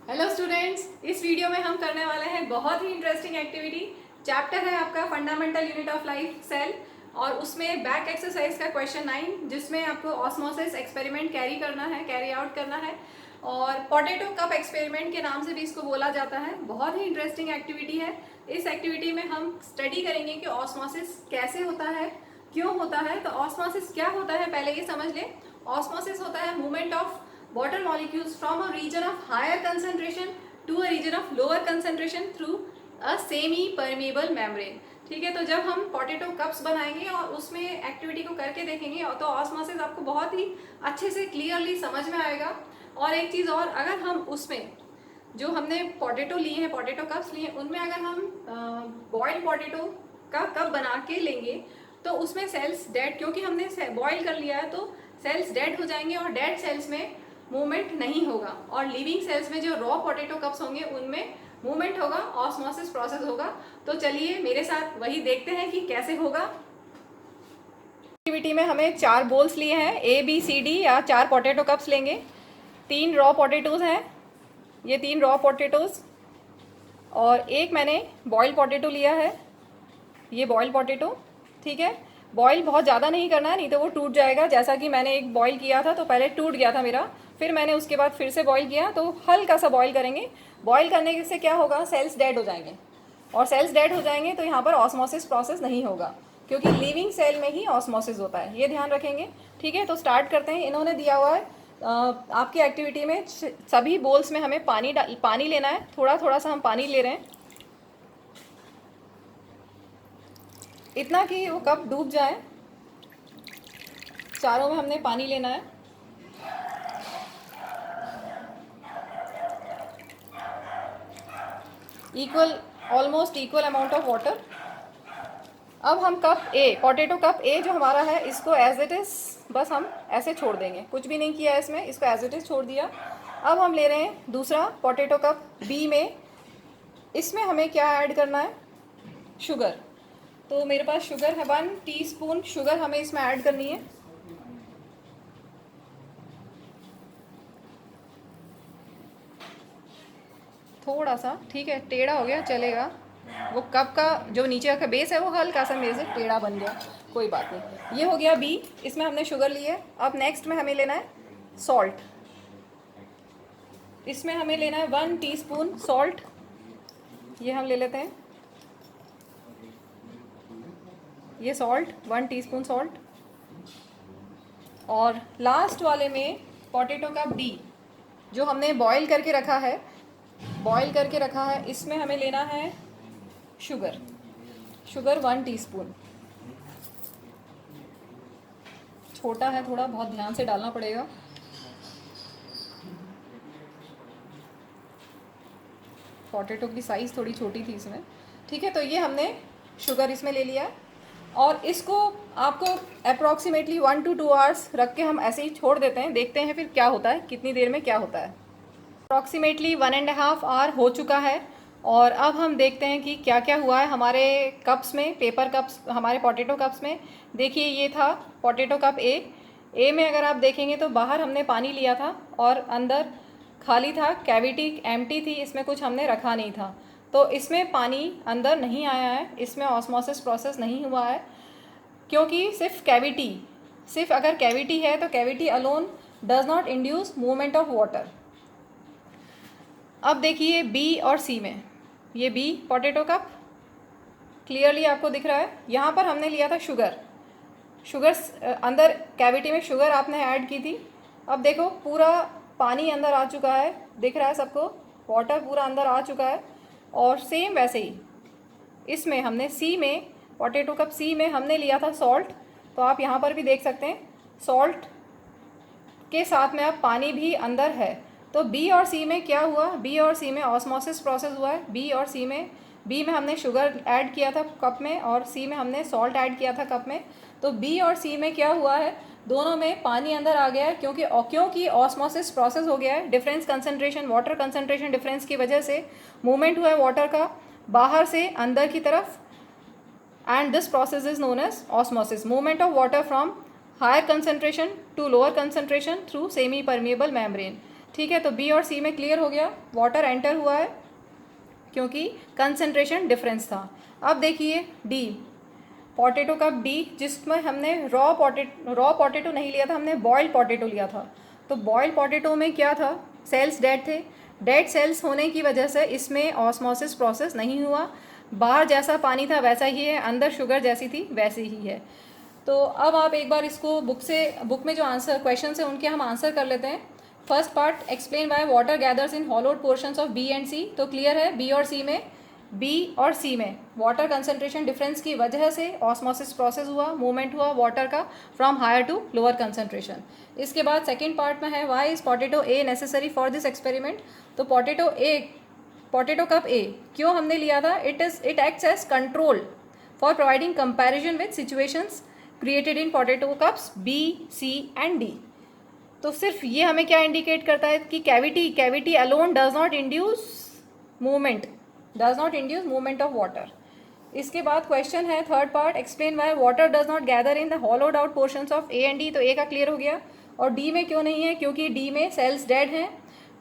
Hello students, इस video में हम करने वाले हैं बहुत ही इंटरेस्टिंग एक्टिविटी। चैप्टर है आपका fundamental unit of life cell, और उसमें बैक एक्सरसाइज का क्वेश्चन 9, जिसमें आपको ऑस्मोसिस एक्सपेरिमेंट कैरी आउट करना है। और पोटैटो कप एक्सपेरिमेंट के नाम से भी इसको बोला जाता है। बहुत ही इंटरेस्टिंग एक्टिविटी है। इस एक्टिविटी में हम स्टडी करेंगे कि ऑस्मोसिस कैसे होता है, क्यों होता है। तो ऑस्मोसिस क्या होता है पहले ये समझ लें। ऑस्मोसिस होता है movement of water molecules from a region of higher concentration to a region of lower concentration through a semi permeable membrane। ठीक है, तो जब हम पोटैटो कप्स बनाएंगे और उसमें एक्टिविटी को करके देखेंगे तो ऑस्मोसिस आपको बहुत ही अच्छे से क्लियरली समझ में आएगा। और एक चीज़ और, अगर हम उसमें जो हमने पोटैटो लिए हैं, पोटैटो कप्स लिए, उनमें अगर हम बॉइल्ड पोटैटो का कप बना के लेंगे तो उसमें सेल्स डेड, क्योंकि हमने बॉईल कर लिया है तो सेल्स डेड हो जाएंगे और डेड सेल्स में मूवमेंट नहीं होगा। और लिविंग सेल्स में जो रॉ पोटैटो कप्स होंगे उनमें मूवमेंट होगा, ऑस्मोसिस प्रोसेस होगा। तो चलिए मेरे साथ वही देखते हैं कि कैसे होगा। एक्टिविटी में हमें 4 बोल्स लिए हैं, ABCD या 4 पोटैटो कप्स लेंगे। 3 रॉ पोटैटोज हैं, ये 3 रॉ पोटैटोज, और एक मैंने बॉयल पोटैटो लिया है, ये बॉयल पोटैटो। ठीक है, बॉईल बहुत ज़्यादा नहीं करना है, नहीं तो वो टूट जाएगा। जैसा कि मैंने एक बॉईल किया था तो पहले टूट गया था मेरा, फिर मैंने उसके बाद फिर से बॉईल किया, तो हल्का सा बॉईल करेंगे। बॉईल करने से क्या होगा, सेल्स डेड हो जाएंगे, और सेल्स डेड हो जाएंगे तो यहाँ पर ऑस्मोसिस प्रोसेस नहीं होगा, क्योंकि लिविंग सेल में ही ऑस्मोसिस होता है, ये ध्यान रखेंगे। ठीक है, तो स्टार्ट करते हैं। इन्होंने दिया हुआ है आपकी एक्टिविटी में सभी बोल्स में हमें पानी लेना है। थोड़ा थोड़ा सा हम पानी ले रहे हैं, इतना कि वो कप डूब जाए। चारों में हमने पानी लेना है। Almost equal amount of water. अब हम कप ए, पोटैटो कप ए जो हमारा है, इसको एज इट इज़ बस हम ऐसे छोड़ देंगे, कुछ भी नहीं किया इसमें, इसको एज इट इज़ छोड़ दिया। अब हम ले रहे हैं दूसरा पोटैटो कप बी में। इसमें हमें क्या ऐड करना है, शुगर। तो मेरे पास शुगर है, 1 टीस्पून शुगर हमें इसमें ऐड करनी है। थोड़ा सा, ठीक है, टेढ़ा हो गया चलेगा। वो कप का जो नीचे का बेस है वो हल्का सा मेरे से टेढ़ा बन गया, कोई बात नहीं। ये हो गया बी, इसमें हमने शुगर ली है। अब नेक्स्ट में हमें लेना है सॉल्ट। इसमें हमें लेना है 1 टीस्पून सॉल्ट, ये हम ले लेते हैं। ये सॉल्ट, 1 टीस्पून सॉल्ट। और लास्ट वाले में पोटैटो का डी जो हमने बॉईल करके रखा है, इसमें हमें लेना है शुगर 1 टीस्पून। छोटा है थोड़ा, बहुत ध्यान से डालना पड़ेगा। पोटैटो की साइज़ थोड़ी छोटी थी इसमें। ठीक है, तो ये हमने शुगर इसमें ले लिया, और इसको आपको अप्रॉक्सीमेटली 1 to 2 आवर्स रख के हम ऐसे ही छोड़ देते हैं। देखते हैं फिर क्या होता है, कितनी देर में क्या होता है। अप्रॉक्सीमेटली 1.5 आवर हो चुका है, और अब हम देखते हैं कि क्या क्या हुआ है हमारे कप्स में, पेपर कप्स, हमारे पोटैटो कप्स में। देखिए, ये था पोटैटो कप ए में अगर आप देखेंगे तो बाहर हमने पानी लिया था और अंदर खाली था, कैविटी एम्प्टी थी, इसमें कुछ हमने रखा नहीं था। तो इसमें पानी अंदर नहीं आया है, इसमें ऑस्मोसिस प्रोसेस नहीं हुआ है, क्योंकि सिर्फ अगर कैविटी है तो cavity alone does not induce movement of water. अब देखिए बी और सी में, ये बी पोटैटो कप क्लियरली आपको दिख रहा है। यहाँ पर हमने लिया था शुगर अंदर कैविटी में शुगर आपने ऐड की थी। अब देखो पूरा पानी अंदर आ चुका है, दिख रहा है सबको, वाटर पूरा अंदर आ चुका है। और सेम वैसे ही इसमें हमने सी में, पोटैटो कप सी में हमने लिया था सॉल्ट। तो आप यहाँ पर भी देख सकते हैं सॉल्ट के साथ में अब पानी भी अंदर है। तो बी और सी में क्या हुआ, बी और सी में ऑस्मोसिस प्रोसेस हुआ है। बी में हमने शुगर ऐड किया था कप में, और सी में हमने सॉल्ट ऐड किया था कप में। तो बी और सी में क्या हुआ है, दोनों में पानी अंदर आ गया है, क्योंकि ऑस्मोसिस प्रोसेस हो गया है। Difference concentration, water concentration difference की वजह से मूवमेंट हुआ है वाटर का बाहर से अंदर की तरफ, and this process is known as osmosis, movement of water from higher concentration to lower concentration through semi permeable membrane। ठीक है, तो बी और सी में क्लियर हो गया, वाटर एंटर हुआ है क्योंकि कंसंट्रेशन डिफरेंस था। अब देखिए डी, पोटैटो कप डी, जिसमें हमने रॉ पोटैटो नहीं लिया था, हमने बॉइल्ड पोटैटो लिया था। तो बॉइल्ड पोटैटो में क्या था, सेल्स डेड थे। डेड सेल्स होने की वजह से इसमें ऑस्मोसिस प्रोसेस नहीं हुआ, बाहर जैसा पानी था वैसा ही है, अंदर शुगर जैसी थी वैसी ही है। तो अब आप एक बार इसको बुक में जो आंसर क्वेश्चन है उनके हम आंसर कर लेते हैं। First part, explain why water gathers in hollowed portions of B and C. तो क्लियर है, बी और सी में वाटर कंसंट्रेशन डिफरेंस की वजह से ऑस्मोसिस प्रोसेस हुआ, मूवमेंट हुआ वाटर का from higher to lower concentration. इसके बाद सेकेंड पार्ट में है, why is potato a necessary for this experiment. तो पोटैटो कप ए क्यों हमने लिया था, it acts as control for providing comparison with situations created in potato cups B, C and D. तो सिर्फ ये हमें क्या इंडिकेट करता है कि cavity alone does not induce movement of water. इसके बाद क्वेश्चन है third part, explain why water does not gather in the hollowed out portions of A and D. तो ए का क्लियर हो गया, और डी में क्यों नहीं है, क्योंकि डी में सेल्स डेड हैं,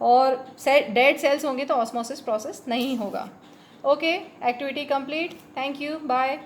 और डेड सेल्स होंगे तो ऑस्मोसिस प्रोसेस नहीं होगा। Okay, activity complete, thank you, bye.